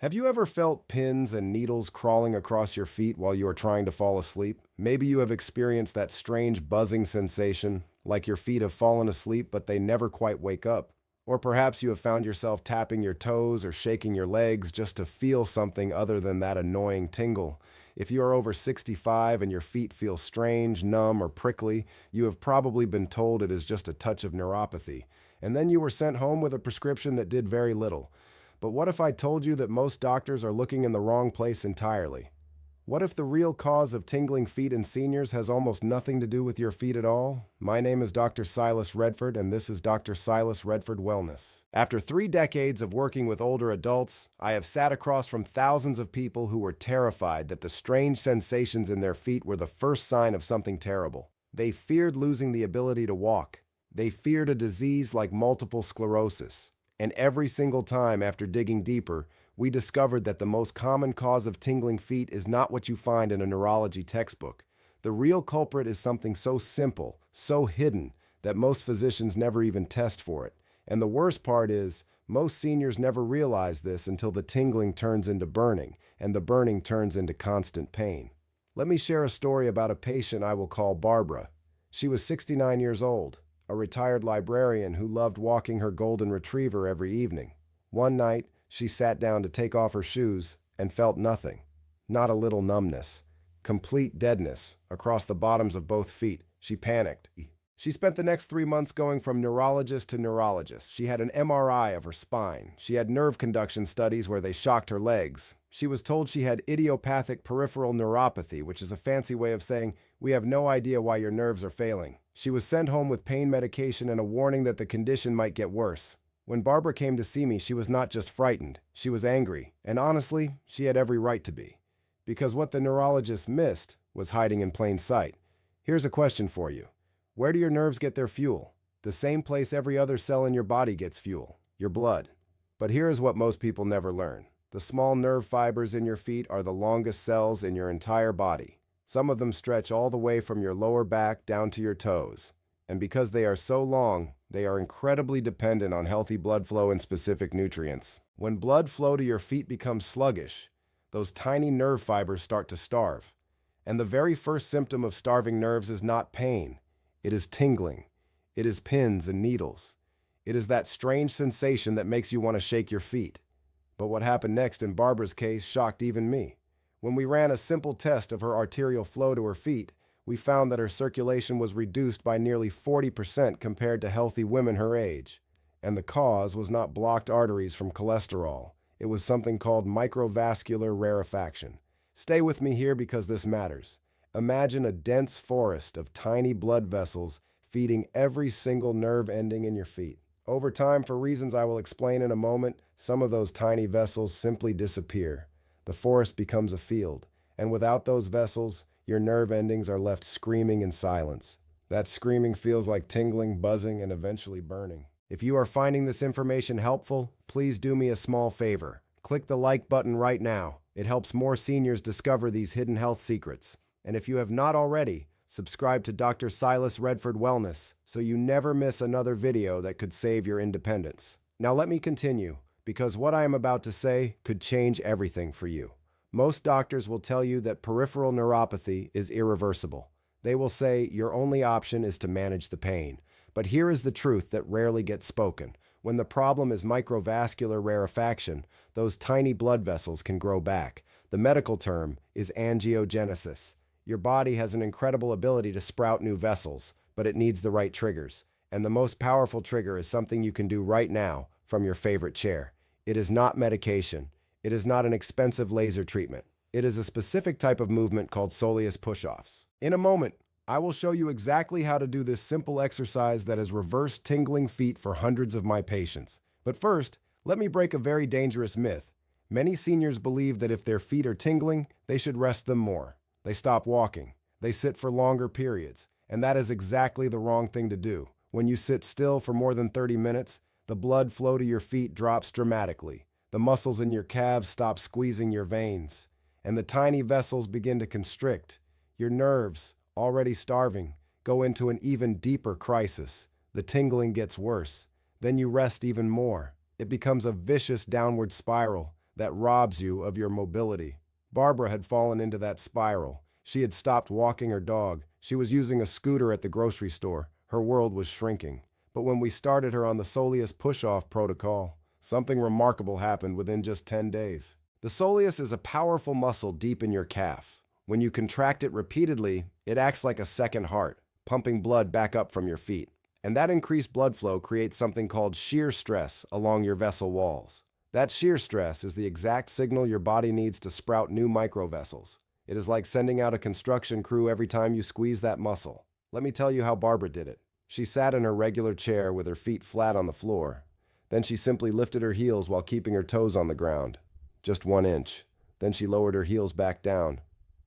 Have you ever felt pins and needles crawling across your feet while you are trying to fall asleep? Maybe you have experienced that strange buzzing sensation, like your feet have fallen asleep but they never quite wake up. Or perhaps you have found yourself tapping your toes or shaking your legs just to feel something other than that annoying tingle. If you are over 65 and your feet feel strange, numb, or prickly, you have probably been told it is just a touch of neuropathy. And then you were sent home with a prescription that did very little. But what if I told you that most doctors are looking in the wrong place entirely? What if the real cause of tingling feet in seniors has almost nothing to do with your feet at all? My name is Dr. Silas Redford, and this is Dr. Silas Redford Wellness. After 3 decades of working with older adults, I have sat across from thousands of people who were terrified that the strange sensations in their feet were the first sign of something terrible. They feared losing the ability to walk. They feared a disease like multiple sclerosis. And every single time after digging deeper, we discovered that the most common cause of tingling feet is not what you find in a neurology textbook. The real culprit is something so simple, so hidden, that most physicians never even test for it. And the worst part is, most seniors never realize this until the tingling turns into burning, and the burning turns into constant pain. Let me share a story about a patient I will call Barbara. She was 69 years old, a retired librarian who loved walking her golden retriever every evening. One night, she sat down to take off her shoes and felt nothing. Not a little numbness. Complete deadness across the bottoms of both feet. She panicked. She spent the next 3 months going from neurologist to neurologist. She had an MRI of her spine. She had nerve conduction studies where they shocked her legs. She was told she had idiopathic peripheral neuropathy, which is a fancy way of saying, we have no idea why your nerves are failing. She was sent home with pain medication and a warning that the condition might get worse. When Barbara came to see me, she was not just frightened, she was angry, and honestly, she had every right to be. Because what the neurologist missed was hiding in plain sight. Here's a question for you. Where do your nerves get their fuel? The same place every other cell in your body gets fuel, your blood. But here is what most people never learn. The small nerve fibers in your feet are the longest cells in your entire body. Some of them stretch all the way from your lower back down to your toes. And because they are so long, they are incredibly dependent on healthy blood flow and specific nutrients. When blood flow to your feet becomes sluggish, those tiny nerve fibers start to starve. And the very first symptom of starving nerves is not pain. It is tingling. It is pins and needles. It is that strange sensation that makes you want to shake your feet. But what happened next in Barbara's case shocked even me. When we ran a simple test of her arterial flow to her feet, we found that her circulation was reduced by nearly 40% compared to healthy women her age. And the cause was not blocked arteries from cholesterol. It was something called microvascular rarefaction. Stay with me here because this matters. Imagine a dense forest of tiny blood vessels feeding every single nerve ending in your feet. Over time, for reasons I will explain in a moment, some of those tiny vessels simply disappear. The forest becomes a field, and without those vessels, your nerve endings are left screaming in silence. That screaming feels like tingling, buzzing, and eventually burning. If you are finding this information helpful, please do me a small favor. Click the like button right now. It helps more seniors discover these hidden health secrets. And if you have not already, subscribe to Dr. Silas Redford Wellness so you never miss another video that could save your independence. Now let me continue, because what I am about to say could change everything for you. Most doctors will tell you that peripheral neuropathy is irreversible. They will say your only option is to manage the pain. But here is the truth that rarely gets spoken. When the problem is microvascular rarefaction, those tiny blood vessels can grow back. The medical term is angiogenesis. Your body has an incredible ability to sprout new vessels, but it needs the right triggers. And the most powerful trigger is something you can do right now from your favorite chair. It is not medication. It is not an expensive laser treatment. It is a specific type of movement called soleus push-offs. In a moment, I will show you exactly how to do this simple exercise that has reversed tingling feet for hundreds of my patients. But first, let me break a very dangerous myth. Many seniors believe that if their feet are tingling, they should rest them more. They stop walking. They sit for longer periods. And that is exactly the wrong thing to do. When you sit still for more than 30 minutes, the blood flow to your feet drops dramatically. The muscles in your calves stop squeezing your veins, and the tiny vessels begin to constrict. Your nerves, already starving, go into an even deeper crisis. The tingling gets worse. Then you rest even more. It becomes a vicious downward spiral. that robs you of your mobility. Barbara had fallen into that spiral. She had stopped walking her dog. She was using a scooter at the grocery store. Her world was shrinking. But when we started her on the soleus push-off protocol, something remarkable happened within just 10 days. The soleus is a powerful muscle deep in your calf. When you contract it repeatedly, it acts like a second heart, pumping blood back up from your feet. And that increased blood flow creates something called shear stress along your vessel walls. That shear stress is the exact signal your body needs to sprout new microvessels. It is like sending out a construction crew every time you squeeze that muscle. Let me tell you how Barbara did it. She sat in her regular chair with her feet flat on the floor. Then she simply lifted her heels while keeping her toes on the ground. Just 1 inch. Then she lowered her heels back down.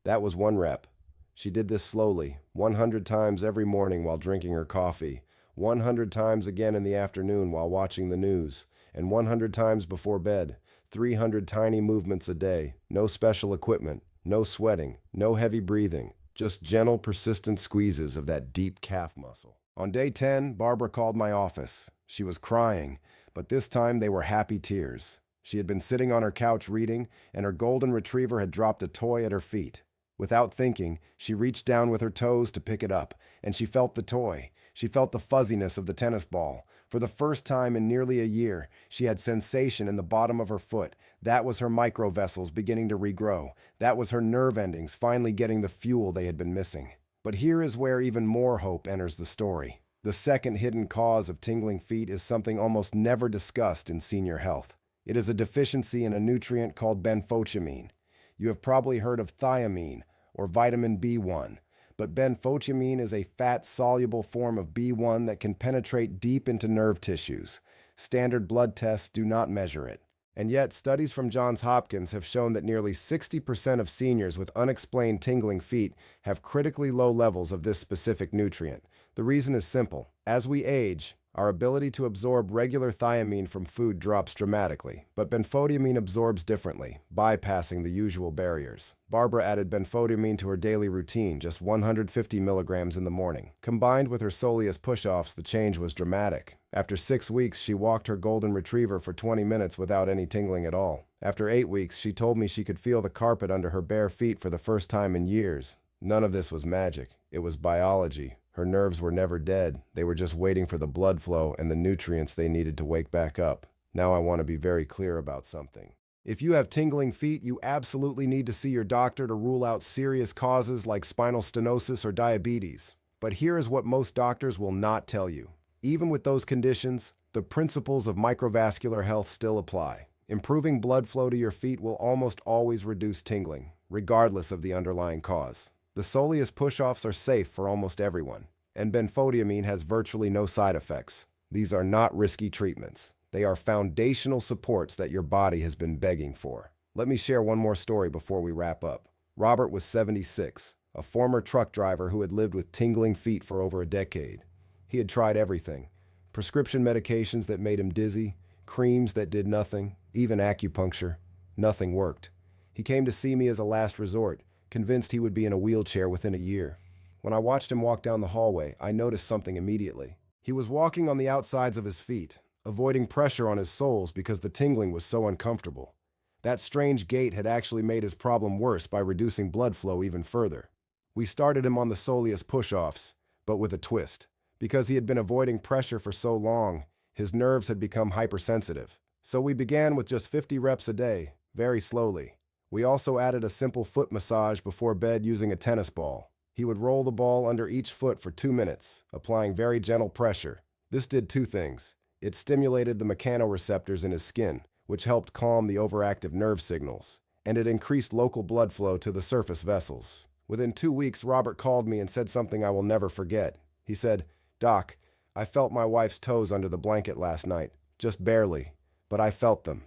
That was 1 rep. She did this slowly, 100 times every morning while drinking her coffee, 100 times again in the afternoon while watching the news, and 100 times before bed. 300 tiny movements a day, no special equipment, no sweating, no heavy breathing, just gentle, persistent squeezes of that deep calf muscle. On day 10, Barbara called my office. She was crying, but this time they were happy tears. She had been sitting on her couch reading, and her golden retriever had dropped a toy at her feet. Without thinking, she reached down with her toes to pick it up, and she felt the toy. She felt the fuzziness of the tennis ball. For the first time in nearly a year, she had sensation in the bottom of her foot. That was her microvessels beginning to regrow. That was her nerve endings finally getting the fuel they had been missing. But here is where even more hope enters the story. The second hidden cause of tingling feet is something almost never discussed in senior health. It is a deficiency in a nutrient called benfotiamine. You have probably heard of thiamine or vitamin B1, but benfotiamine is a fat-soluble form of B1 that can penetrate deep into nerve tissues. Standard blood tests do not measure it. And yet, studies from Johns Hopkins have shown that nearly 60% of seniors with unexplained tingling feet have critically low levels of this specific nutrient. The reason is simple. As we age, our ability to absorb regular thiamine from food drops dramatically, but benfotiamine absorbs differently, bypassing the usual barriers. Barbara added benfotiamine to her daily routine, just 150 milligrams in the morning. Combined with her soleus push-offs, the change was dramatic. After 6 weeks, she walked her golden retriever for 20 minutes without any tingling at all. After 8 weeks, she told me she could feel the carpet under her bare feet for the first time in years. None of this was magic. It was biology. Her nerves were never dead. They were just waiting for the blood flow and the nutrients they needed to wake back up. Now I want to be very clear about something. If you have tingling feet, you absolutely need to see your doctor to rule out serious causes like spinal stenosis or diabetes. But here is what most doctors will not tell you. Even with those conditions, the principles of microvascular health still apply. Improving blood flow to your feet will almost always reduce tingling, regardless of the underlying cause. The soleus push-offs are safe for almost everyone, and benfotiamine has virtually no side effects. These are not risky treatments. They are foundational supports that your body has been begging for. Let me share one more story before we wrap up. Robert was 76, a former truck driver who had lived with tingling feet for over a decade. He had tried everything: prescription medications that made him dizzy, creams that did nothing, even acupuncture. Nothing worked. He came to see me as a last resort, convinced he would be in a wheelchair within a year. When I watched him walk down the hallway, I noticed something immediately. He was walking on the outsides of his feet, avoiding pressure on his soles because the tingling was so uncomfortable. That strange gait had actually made his problem worse by reducing blood flow even further. We started him on the soleus push-offs, but with a twist. Because he had been avoiding pressure for so long, his nerves had become hypersensitive. So we began with just 50 reps a day, very slowly. We also added a simple foot massage before bed using a tennis ball. He would roll the ball under each foot for 2 minutes, applying very gentle pressure. This did 2 things. It stimulated the mechanoreceptors in his skin, which helped calm the overactive nerve signals, and it increased local blood flow to the surface vessels. Within 2 weeks, Robert called me and said something I will never forget. He said, "Doc, I felt my wife's toes under the blanket last night, just barely, but I felt them."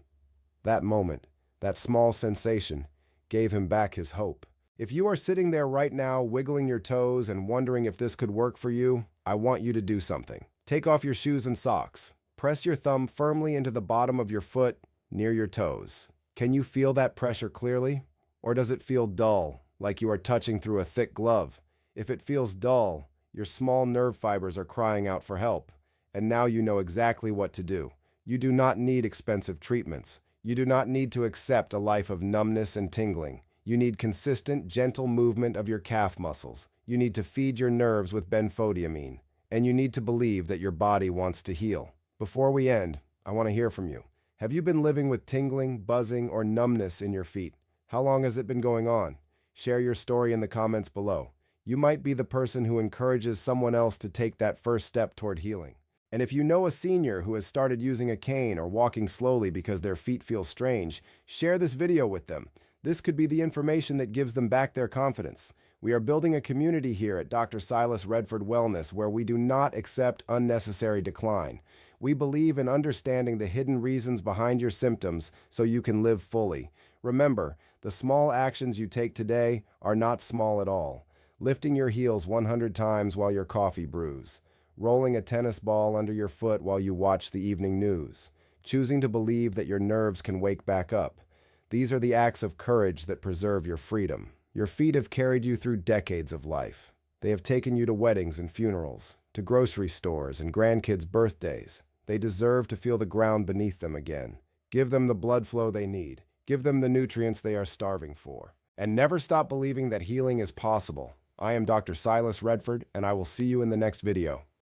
That moment, that small sensation, gave him back his hope. If you are sitting there right now wiggling your toes and wondering if this could work for you, I want you to do something. Take off your shoes and socks. Press your thumb firmly into the bottom of your foot near your toes. Can you feel that pressure clearly? Or does it feel dull, like you are touching through a thick glove? If it feels dull, your small nerve fibers are crying out for help. And now you know exactly what to do. You do not need expensive treatments. You do not need to accept a life of numbness and tingling. You need consistent, gentle movement of your calf muscles. You need to feed your nerves with benfotiamine. And you need to believe that your body wants to heal. Before we end, I want to hear from you. Have you been living with tingling, buzzing, or numbness in your feet? How long has it been going on? Share your story in the comments below. You might be the person who encourages someone else to take that first step toward healing. And if you know a senior who has started using a cane or walking slowly because their feet feel strange, share this video with them. This could be the information that gives them back their confidence. We are building a community here at Dr. Silas Redford Wellness where we do not accept unnecessary decline. We believe in understanding the hidden reasons behind your symptoms so you can live fully. Remember, the small actions you take today are not small at all. Lifting your heels 100 times while your coffee brews. Rolling a tennis ball under your foot while you watch the evening news. Choosing to believe that your nerves can wake back up. These are the acts of courage that preserve your freedom. Your feet have carried you through decades of life. They have taken you to weddings and funerals, to grocery stores and grandkids' birthdays. They deserve to feel the ground beneath them again. Give them the blood flow they need. Give them the nutrients they are starving for. And never stop believing that healing is possible. I am Dr. Silas Redford, and I will see you in the next video.